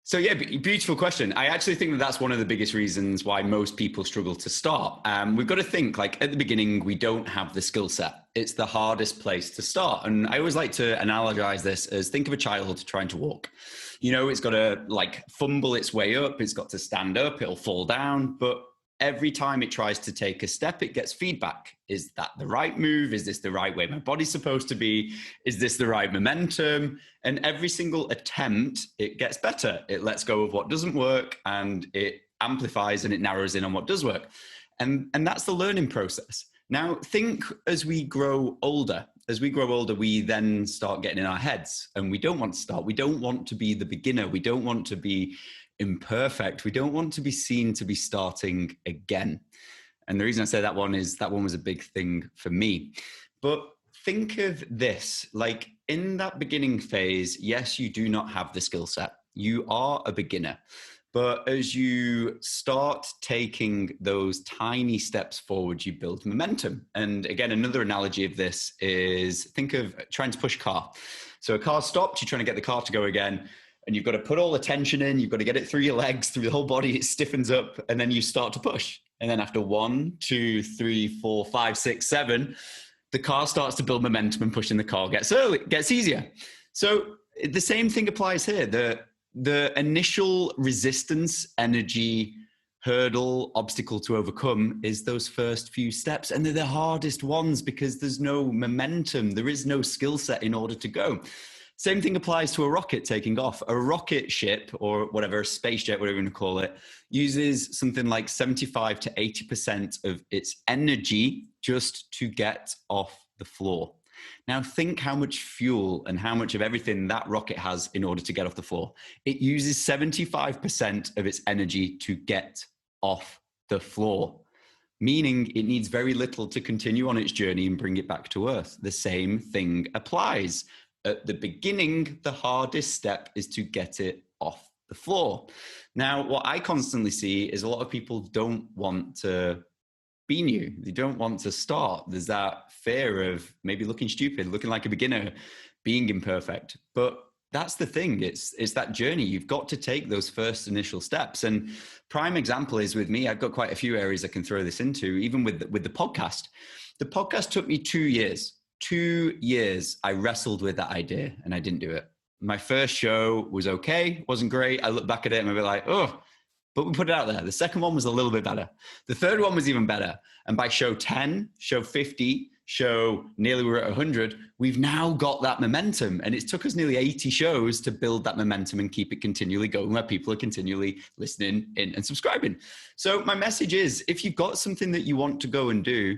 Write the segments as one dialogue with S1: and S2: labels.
S1: So yeah, beautiful question. I actually think that that's one of the biggest reasons why most people struggle to start. We've got to think like at the beginning, we don't have the skill set. It's the hardest place to start. And I always like to analogize this as think of a child trying to walk. You know, it's got to like fumble its way up. It's got to stand up. It'll fall down. But every time it tries to take a step, it gets feedback. Is that the right move? Is this the right way my body's supposed to be? Is this the right momentum? And every single attempt, it gets better. It lets go of what doesn't work and it amplifies and it narrows in on what does work. And that's the learning process. Now, think as we grow older. As we grow older, we then start getting in our heads and we don't want to start. We don't want to be the beginner. We don't want to be imperfect. We don't want to be seen to be starting again. And the reason I say that one is that one was a big thing for me. But think of this, like in that beginning phase, yes, you do not have the skill set. You are a beginner. But as you start taking those tiny steps forward, you build momentum. And again, another analogy of this is think of trying to push a car. So a car stopped, you're trying to get the car to go again. And you've got to put all the tension in, you've got to get it through your legs, through the whole body, it stiffens up, and then you start to push. And then after 1, 2, 3, 4, 5, 6, 7, the car starts to build momentum and pushing the car gets easier. So the same thing applies here. The initial resistance, energy, hurdle, obstacle to overcome is those first few steps. And they're the hardest ones because there's no momentum. There is no skill set in order to go. Same thing applies to a rocket taking off. A rocket ship or whatever, a space jet, whatever you want to call it, uses something like 75 to 80% of its energy just to get off the floor. Now think how much fuel and how much of everything that rocket has in order to get off the floor. It uses 75% of its energy to get off the floor, meaning it needs very little to continue on its journey and bring it back to Earth. The same thing applies. At the beginning, the hardest step is to get it off the floor. Now, what I constantly see is a lot of people don't want to be new. They don't want to start. There's that fear of maybe looking stupid, looking like a beginner, being imperfect. But that's the thing. It's that journey. You've got to take those first initial steps. And prime example is with me. I've got quite a few areas I can throw this into, even with the podcast. The podcast took me 2 years. 2 years I wrestled with that idea and I didn't do it. My first show was okay, wasn't great. I look back at it and I'm a bit like, oh, but we put it out there. The second one was a little bit better. The third one was even better. And by show 10, show 50, show nearly we're at 100, we've now got that momentum. And it took us nearly 80 shows to build that momentum and keep it continually going where people are continually listening in and subscribing. So my message is, if you've got something that you want to go and do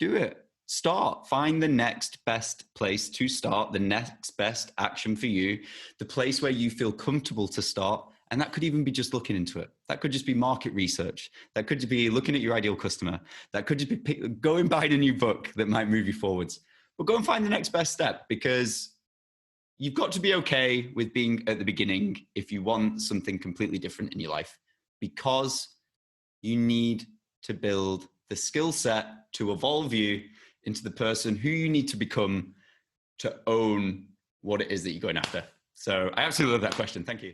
S1: it. Start, find the next best place to start, the next best action for you, the place where you feel comfortable to start. And that could even be just looking into it. That could just be market research. That could be looking at your ideal customer. That could just be go and buy a new book that might move you forwards. But go and find the next best step, because you've got to be okay with being at the beginning if you want something completely different in your life, because you need to build the skill set to evolve you into the person who you need to become to own what it is that you're going after. So I absolutely love that question. Thank you.